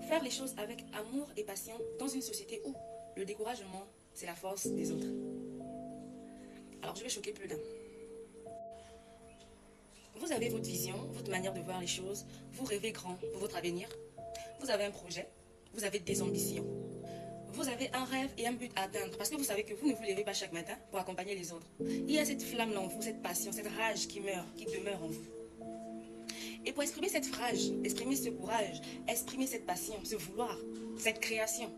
Faire les choses avec amour et passion dans une société où le découragement, c'est la force des autres. Alors je vais choquer plus d'un. Vous avez votre vision, votre manière de voir les choses, vous rêvez grand pour votre avenir, vous avez un projet, vous avez des ambitions, vous avez un rêve et un but à atteindre parce que vous savez que vous ne vous levez pas chaque matin pour accompagner les autres. Il y a cette flamme en vous, cette passion, cette rage qui meurt, qui demeure en vous. Et pour exprimer cette rage, exprimer ce courage, exprimer cette passion, ce vouloir, cette création,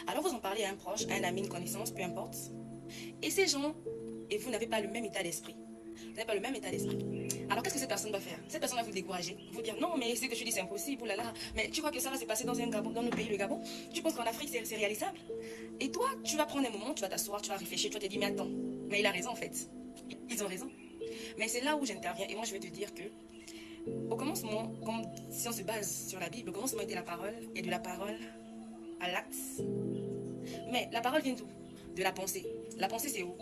alors vous en parlez à un proche, à un ami, une connaissance, peu importe. Et ces gens, et vous n'avez pas le même état d'esprit. Vous n'avez pas le même état d'esprit. Alors qu'est-ce que cette personne va faire? Cette personne va vous décourager, vous dire non mais ce que tu dis c'est impossible, oh là là, mais tu crois que ça va se passer dans un Gabon, dans notre pays le Gabon? Tu penses qu'en Afrique c'est réalisable? Et toi tu vas prendre un moment, tu vas t'asseoir, tu vas réfléchir, tu vas te dire mais attends, mais il a raison en fait, ils ont raison. Mais c'est là où j'interviens et moi je vais te dire que au commencement, comme si on se base sur la Bible, au commencement était la parole et de la parole à l'acte. Mais la parole vient d'où? De la pensée. La pensée c'est où?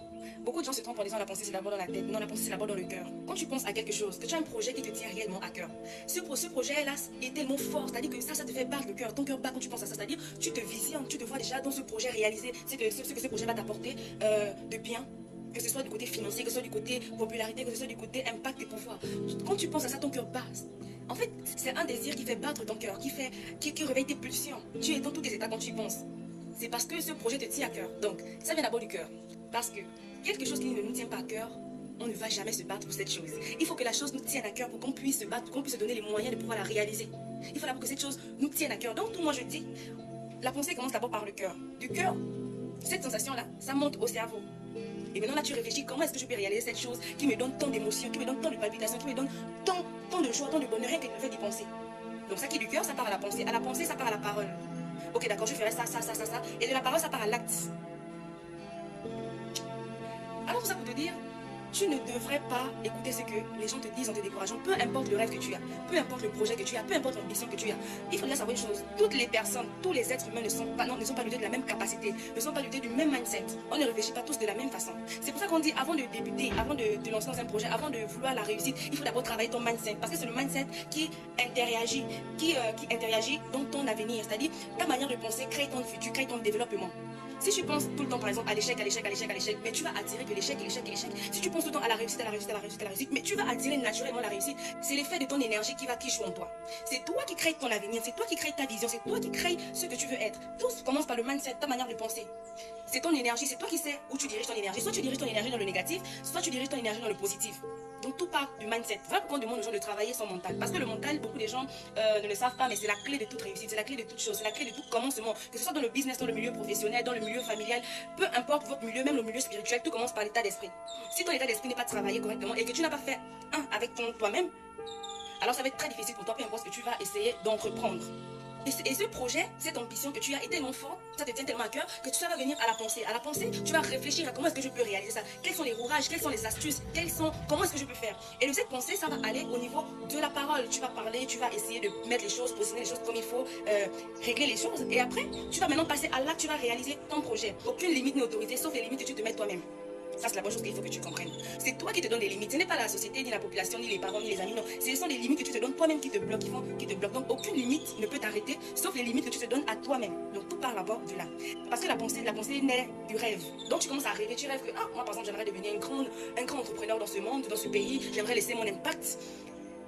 Beaucoup de gens se trompent en disant la pensée c'est d'abord dans la tête. Non, la pensée c'est d'abord dans le cœur. Quand tu penses à quelque chose, que tu as un projet qui te tient réellement à cœur, ce projet-là est tellement fort, c'est-à-dire que ça te fait battre le cœur. Ton cœur bat quand tu penses à ça, c'est-à-dire tu te visionnes, tu te vois déjà dans ce projet réalisé, ce que ce projet va t'apporter de bien. Que ce soit du côté financier, que ce soit du côté popularité, que ce soit du côté impact et pouvoir. Quand tu penses à ça, ton cœur bat. En fait, c'est un désir qui fait battre ton cœur, qui réveille tes pulsions. Tu es dans tous tes états quand tu y penses. C'est parce que ce projet te tient à cœur. Donc, ça vient d'abord du cœur. Parce que quelque chose qui ne nous tient pas à cœur, on ne va jamais se battre pour cette chose. Il faut que la chose nous tienne à cœur pour qu'on puisse se battre, pour qu'on puisse se donner les moyens de pouvoir la réaliser. Il faut d'abord que cette chose nous tienne à cœur. Donc, tout moi je dis, la pensée commence d'abord par le cœur. Du cœur, cette sensation-là, ça monte au cerveau. Et maintenant là tu réfléchis, comment est-ce que je peux réaliser cette chose qui me donne tant d'émotions, qui me donne tant de palpitations, qui me donne tant de joie, tant de bonheur, rien que le fait d'y penser. Donc ça qui est du cœur, ça part à la pensée. À la pensée, ça part à la parole. Ok d'accord, je ferai ça. Et de la parole, ça part à l'acte. Alors tout ça pour te dire, tu ne devrais pas écouter ce que les gens te disent en te décourageant. Peu importe le rêve que tu as, peu importe le projet que tu as, peu importe l'ambition que tu as. Il faut bien savoir une chose, toutes les personnes, tous les êtres humains ne sont pas dotés de la même capacité, ne sont pas dotés du même mindset. On ne réfléchit pas tous de la même façon. C'est pour ça qu'on dit, avant de débuter, avant de te lancer dans un projet, avant de vouloir la réussite, il faut d'abord travailler ton mindset. Parce que c'est le mindset qui interagit dans ton avenir. C'est-à-dire, ta manière de penser crée ton futur, crée ton développement. Si tu penses tout le temps, par exemple, à l'échec, mais tu vas attirer que l'échec. Si tu penses tout le temps à la réussite, mais tu vas attirer naturellement la réussite. C'est l'effet de ton énergie qui joue en toi. C'est toi qui crée ton avenir, c'est toi qui crée ta vision, c'est toi qui crée ce que tu veux être. Tout commence par le mindset, ta manière de penser. C'est ton énergie, c'est toi qui sais où tu diriges ton énergie. Soit tu diriges ton énergie dans le négatif, soit tu diriges ton énergie dans le positif. Donc tout part du mindset. Voilà pourquoi on demande aux gens de travailler son mental. Parce que le mental, beaucoup de gens ne le savent pas, mais c'est la clé de toute réussite, c'est la clé de toute chose, c'est la clé de tout commencement. Que ce soit dans le business, dans le milieu professionnel, dans le milieu familial, peu importe votre milieu, même le milieu spirituel, tout commence par l'état d'esprit. Si ton état d'esprit n'est pas travaillé correctement et que tu n'as pas fait un avec toi-même, alors ça va être très difficile pour toi, peu importe ce que tu vas essayer d'entreprendre. Et ce projet, cette ambition que tu as est tellement forte, ça te tient tellement à cœur, que tu vas venir à la pensée. À la pensée, tu vas réfléchir à comment est-ce que je peux réaliser ça. Quels sont les rouages, quelles sont les astuces, comment est-ce que je peux faire. Et de cette pensée, ça va aller au niveau de la parole. Tu vas parler, tu vas essayer de mettre les choses, positionner les choses comme il faut, régler les choses. Et après, tu vas maintenant passer à l'acte, tu vas réaliser ton projet. Aucune limite n'est autorisée, sauf les limites que tu te mets toi-même. Ça, c'est la bonne chose qu'il faut que tu comprennes. C'est toi qui te donnes des limites. Ce n'est pas la société, ni la population, ni les parents, ni les amis. Non. Ce sont des limites que tu te donnes toi-même qui te bloquent, qui te bloquent. Donc, aucune limite ne peut t'arrêter, sauf les limites que tu te donnes à toi-même. Donc, tout part d'abord de là. Parce que la pensée naît du rêve. Donc, tu commences à rêver. Tu rêves que, moi, par exemple, j'aimerais devenir un grand entrepreneur dans ce monde, dans ce pays. J'aimerais laisser mon impact.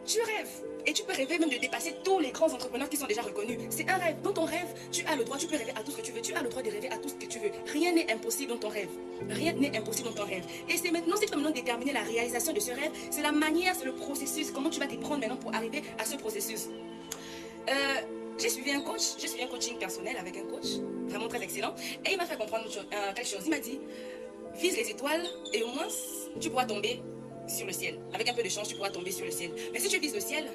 Tu rêves. Et tu peux rêver même de dépasser tous les grands entrepreneurs qui sont déjà reconnus. C'est un rêve. Dans ton rêve, tu as le droit, tu peux rêver à tout ce que tu veux. Tu as le droit de rêver à tout ce que tu veux. Rien n'est impossible dans ton rêve. Rien n'est impossible dans ton rêve. Et c'est maintenant, si tu peux maintenant déterminer la réalisation de ce rêve, c'est la manière, c'est le processus. Comment tu vas t'y prendre maintenant pour arriver à ce processus. J'ai suivi un coaching personnel avec un coach, vraiment très excellent. Et il m'a fait comprendre quelque chose. Il m'a dit, vise les étoiles et au moins, tu pourras tomber sur le ciel. Avec un peu de chance, tu pourras tomber sur le ciel. Mais si tu vises le ciel,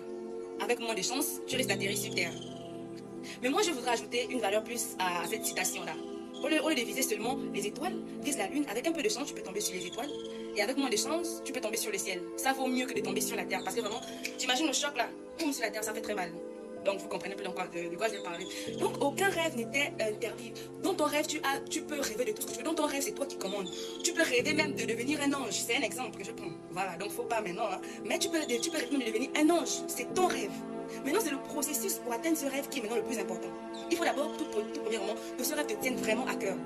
avec moins de chance, tu risques d'atterrir sur terre. Mais moi, je voudrais ajouter une valeur plus à cette citation-là. Au lieu de viser seulement les étoiles, vise la lune. Avec un peu de chance, tu peux tomber sur les étoiles. Et avec moins de chance, tu peux tomber sur le ciel. Ça vaut mieux que de tomber sur la terre. Parce que vraiment, t'imagines le choc là, comme sur la terre, ça fait très mal. Donc vous comprenez plus de quoi je vais parler. Donc aucun rêve n'était interdit. Dans ton rêve, tu peux rêver de tout ce que tu veux. Dans ton rêve, c'est toi qui commandes. Tu peux rêver même de devenir un ange. C'est un exemple que je prends. Voilà, donc faut pas maintenant. Hein. Mais tu peux rêver même de devenir un ange. C'est ton rêve. Maintenant, c'est le processus pour atteindre ce rêve qui est maintenant le plus important. Il faut d'abord, tout premièrement, que ce rêve te tienne vraiment à cœur.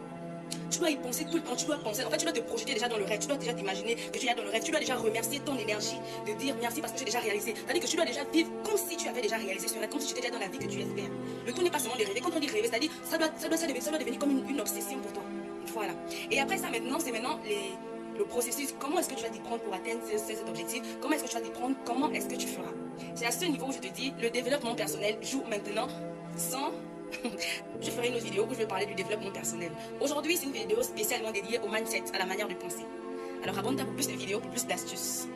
Tu dois y penser tout le temps, tu dois penser, en fait tu dois te projeter déjà dans le rêve, tu dois déjà t'imaginer que tu es dans le rêve, tu dois déjà remercier ton énergie, de dire merci parce que tu as déjà réalisé. C'est-à-dire que tu dois déjà vivre comme si tu avais déjà réalisé ce rêve, comme si tu étais déjà dans la vie que tu espères. Le tout n'est pas seulement de rêver, quand on dit rêver, c'est-à-dire ça doit devenir comme une obsession pour toi. Voilà. Et après ça maintenant, c'est maintenant le processus, comment est-ce que tu vas t'y prendre pour atteindre cet objectif, comment est-ce que tu vas t'y prendre, comment est-ce que tu feras. C'est à ce niveau où je te dis, le développement personnel joue maintenant sans... Je ferai une autre vidéo où je vais parler du développement personnel. Aujourd'hui, c'est une vidéo spécialement dédiée au mindset, à la manière de penser. Alors abonne-toi pour plus de vidéos, pour plus d'astuces.